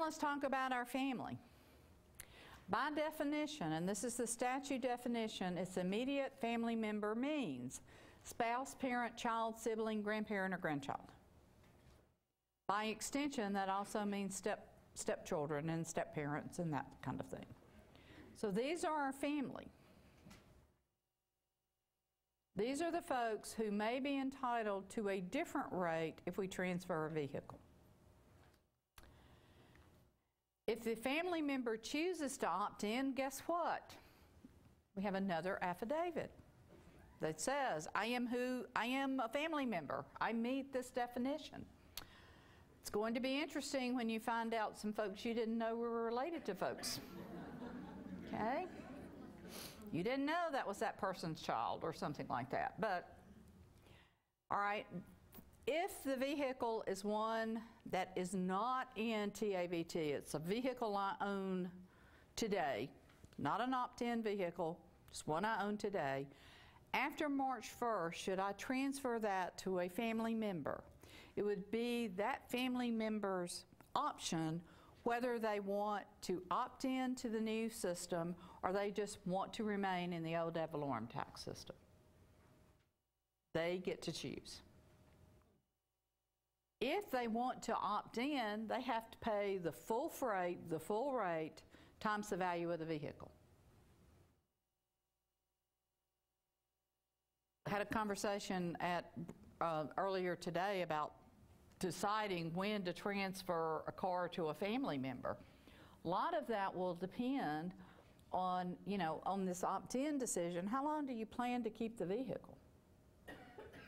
let's talk about our family. By definition, and this is the statute definition, its immediate family member means spouse, parent, child, sibling, grandparent, or grandchild. By extension, that also means stepchildren and stepparents and that kind of thing. So these are our family. These are the folks who may be entitled to a different rate if we transfer a vehicle. If the family member chooses to opt in, guess what? We have another affidavit that says, I am a family member. I meet this definition. It's going to be interesting when you find out some folks you didn't know were related to folks. Okay? You didn't know that was that person's child or something like that. But, all right, if the vehicle is one that is not in TAVT, it's a vehicle I own today, not an opt-in vehicle, just one I own today, after March 1st, should I transfer that to a family member? It would be that family member's option whether they want to opt in to the new system or they just want to remain in the old ad valorem tax system. They get to choose. If they want to opt in, they have to pay the full freight, the full rate, times the value of the vehicle. I had a conversation earlier today about deciding when to transfer a car to a family member. A lot of that will depend on, on this opt-in decision. How long do you plan to keep the vehicle?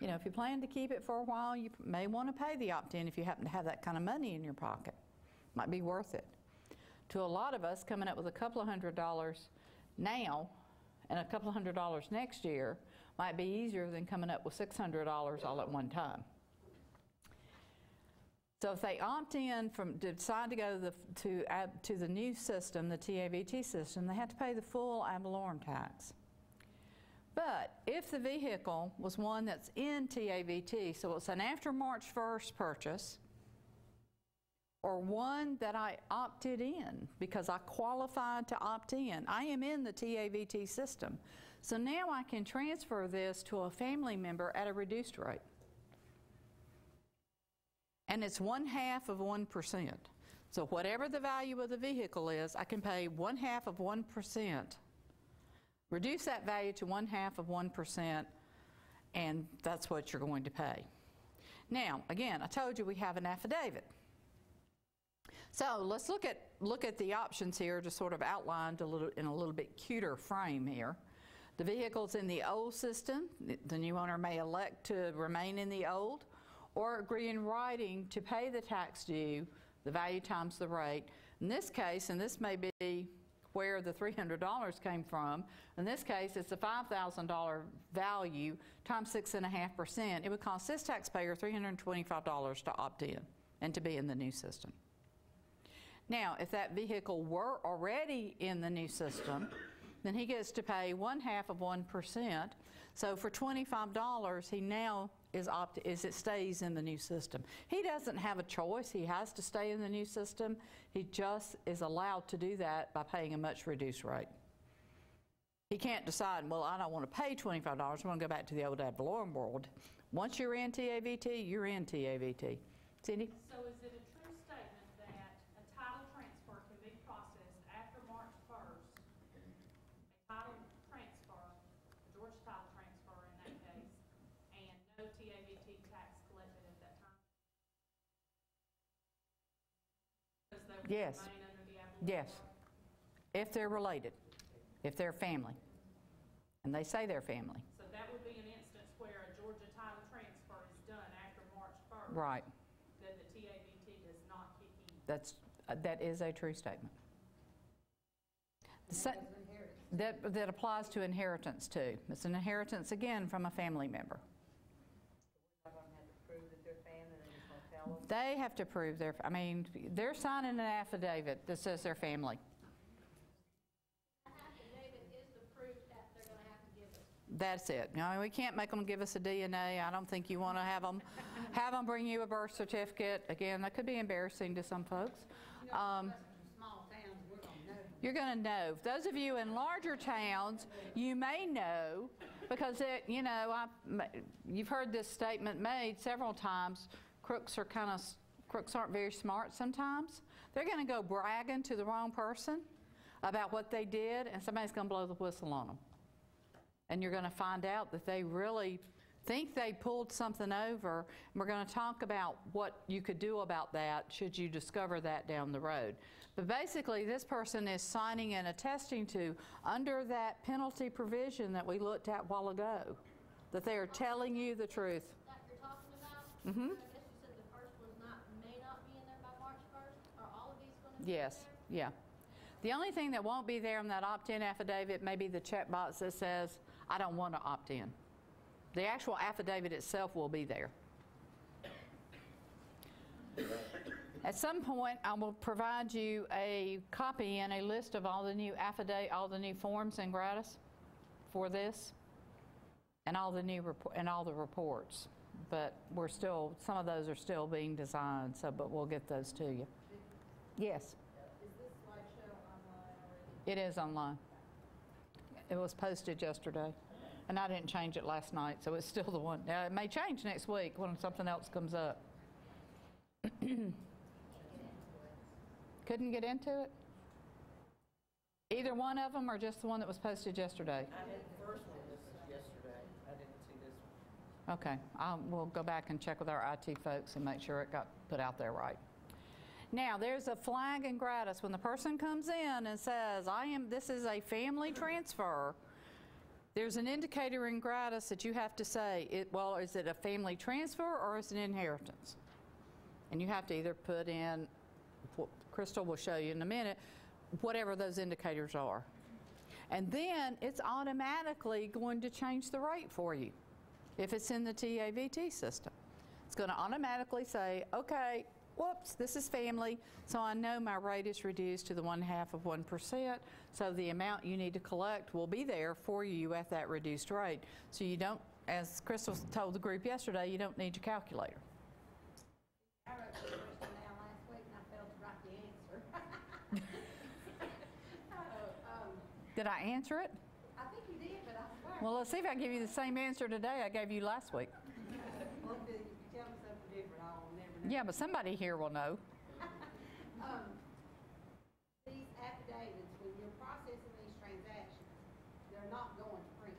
If you plan to keep it for a while, you may want to pay the opt-in if you happen to have that kind of money in your pocket. Might be worth it. To a lot of us, coming up with a couple of $100s now and a couple of $100s next year might be easier than coming up with $600 all at one time. So if they opt in, decide to go to the new system, the TAVT system, they have to pay the full ad valorem tax. But if the vehicle was one that's in TAVT, so it's an after March 1st purchase, or one that I opted in because I qualified to opt in, I am in the TAVT system. So now I can transfer this to a family member at a reduced rate. And it's 1/2 of 1%. So whatever the value of the vehicle is, I can pay 1/2 of 1%. Reduce that value to 1/2 of 1%, and that's what you're going to pay. Now, again, I told you we have an affidavit. So let's look at the options here, just sort of outlined in a little bit cuter frame here. The vehicle's in the old system. The new owner may elect to remain in the old, or agree in writing to pay the tax due, the value times the rate. In this case, and this may be where the $300 came from, in this case it's a $5,000 value times 6.5%. It would cost this taxpayer $325 to opt in and to be in the new system. Now, if that vehicle were already in the new system, then he gets to pay 1/2 of 1%. So for $25, he now it stays in the new system. He doesn't have a choice. He has to stay in the new system. He just is allowed to do that by paying a much reduced rate. He can't decide, well, I don't want to pay $25. I want to go back to the old ad valorem world. Once you're in TAVT, you're in TAVT. Cindy? So is it a true statement that a title transfer can be processed after March 1st? A title transfer, a Georgia title transfer in that case, and no TAVT tax collected at that time? Because they would Yes. remain under the ad valorem Yes. law? If they're related, if they're family, and they say they're family. So that would be an instance where a Georgia title transfer is done after March 1st. Right. Then the TAVT does not kick in. That is a true statement. That applies to inheritance too. It's an inheritance again from a family member. We're not going to have to prove that they're family, they're just going to tell them? They have to prove they're signing an affidavit that says they're family. Affidavit is the proof that they're going to have to give us. That's it. No, we can't make them give us a DNA. I don't think you want to have them bring you a birth certificate. Again, that could be embarrassing to some folks. Small towns, we're gonna know. You're going to know. Those of you in larger towns, you may know because you've heard this statement made several times. Crooks aren't very smart sometimes. They're going to go bragging to the wrong person about what they did, and somebody's going to blow the whistle on them. And you're going to find out that they really think they pulled something over, and we're going to talk about what you could do about that should you discover that down the road. But basically, this person is signing and attesting to, under that penalty provision that we looked at a while ago, that they are telling you the truth. That you're talking about? Mm-hmm. I guess you said the first one's may not be in there by March 1st. Are all of these going to be Yes, there? yeah. The only thing that won't be there in that opt-in affidavit may be the checkbox that says, I don't want to opt in. The actual affidavit itself will be there. At some point, I will provide you a copy and a list of all the new all the new forms in gratis for this, and all the new reports. But some of those are still being designed. But we'll get those to you. Yes. Is this slideshow online already? It is online. It was posted yesterday, and I didn't change it last night, so it's still the one. Now, it may change next week when something else comes up. Couldn't get into it? Either one of them or just the one that was posted yesterday? I had the first one, this is yesterday. I didn't see this one. Okay, we'll go back and check with our IT folks and make sure it got put out there right. Now, there's a flag in gratis. When the person comes in and says, this is a family transfer, there's an indicator in gratis that you have to say, is it a family transfer or is it an inheritance? And you have to either put in, Crystal will show you in a minute, whatever those indicators are. And then it's automatically going to change the rate for you if it's in the TAVT system. It's going to automatically say, okay, whoops, this is family, so I know my rate is reduced to the 0.5%, so the amount you need to collect will be there for you at that reduced rate. So you don't, as Crystal told the group yesterday, you don't need your calculator. I wrote the question down last week and I failed to write the answer. Did I answer it? I think you did, but I swear. Well, let's see if I give you the same answer today I gave you last week. Well, if you tell me something different, I'll never know. Yeah, but somebody here will know. These affidavits, when you're processing these transactions, they're not going to print.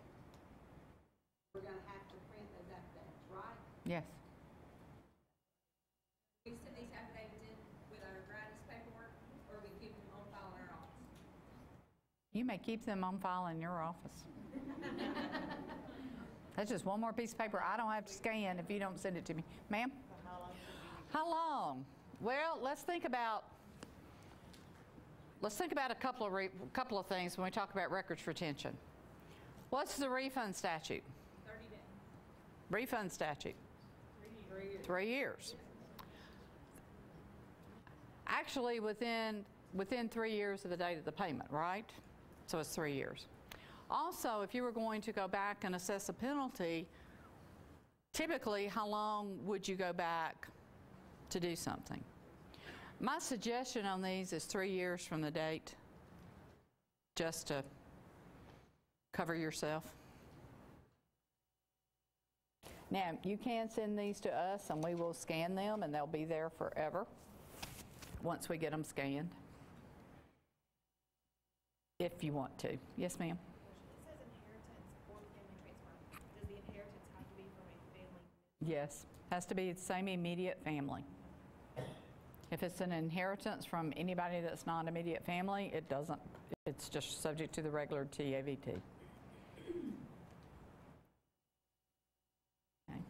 We're going to have to print those affidavits, right? Yes. We send these affidavits in with our gratis paperwork, or we keep them on file in our office. You may keep them on file in your office. That's just one more piece of paper I don't have to scan if you don't send it to me. Ma'am? How long? Well, let's think about a couple of things when we talk about records retention. What's the refund statute? 30 days. Refund statute? 3 years. 3 years. Actually, within 3 years of the date of the payment, right? So it's 3 years. Also, if you were going to go back and assess a penalty, typically, how long would you go back to do something? My suggestion on these is 3 years from the date, just to cover yourself. Now, you can send these to us and we will scan them and they'll be there forever once we get them scanned, if you want to. Yes, ma'am? It says inheritance or family transfer. Does the inheritance have to be from a family? Yes, has to be the same immediate family. If it's an inheritance from anybody that's not immediate family, it doesn't. It's just subject to the regular TAVT. Okay.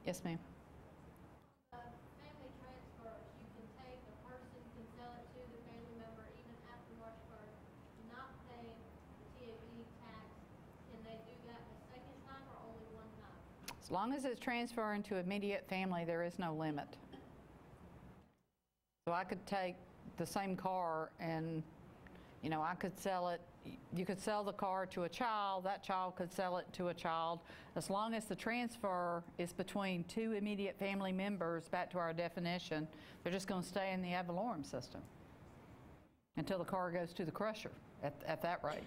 Yes, ma'am. Family transfers, you can take a person, can sell it to the family member even after March 1st, not paying the TAV tax. Can they do that a second time or only one time? As long as it's transferring to immediate family, there is no limit. So I could take the same car and, I could sell it. You could sell the car to a child. That child could sell it to a child. As long as the transfer is between two immediate family members, back to our definition, they're just going to stay in the ad valorem system. until the car goes to the crusher at that rate.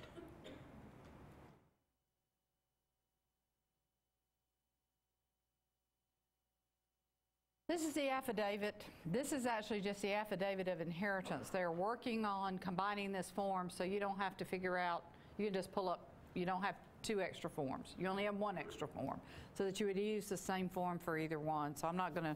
This is the affidavit. This is actually just the affidavit of inheritance. They're working on combining this form so you don't have to figure out, you can just pull up, you don't have 2 extra forms. You only have 1 extra form, so that you would use the same form for either one. So I'm not going to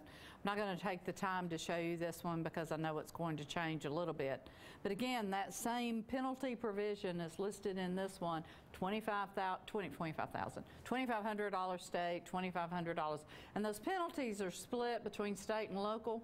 take the time to show you this one because I know it's going to change a little bit. But again, that same penalty provision is listed in this one, $2,500 state, $2,500. And those penalties are split between state and local,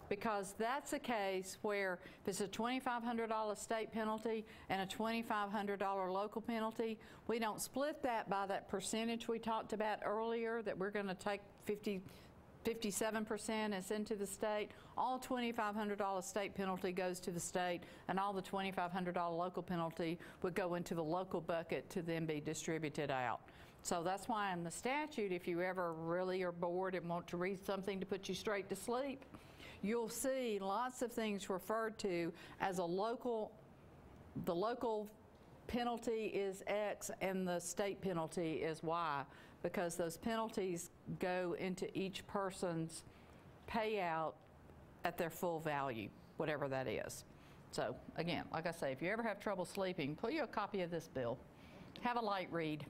because that's a case where if it's a $2,500 state penalty and a $2,500 local penalty, we don't split that by that percentage we talked about earlier, that we're going to take 57% is into the state. All $2,500 state penalty goes to the state, and all the $2,500 local penalty would go into the local bucket to then be distributed out. So that's why in the statute, if you ever really are bored and want to read something to put you straight to sleep, you'll see lots of things referred to as the local penalty is X and the state penalty is Y, because those penalties go into each person's payout at their full value, whatever that is. So again, like I say, if you ever have trouble sleeping, pull you a copy of this bill. Have a light read.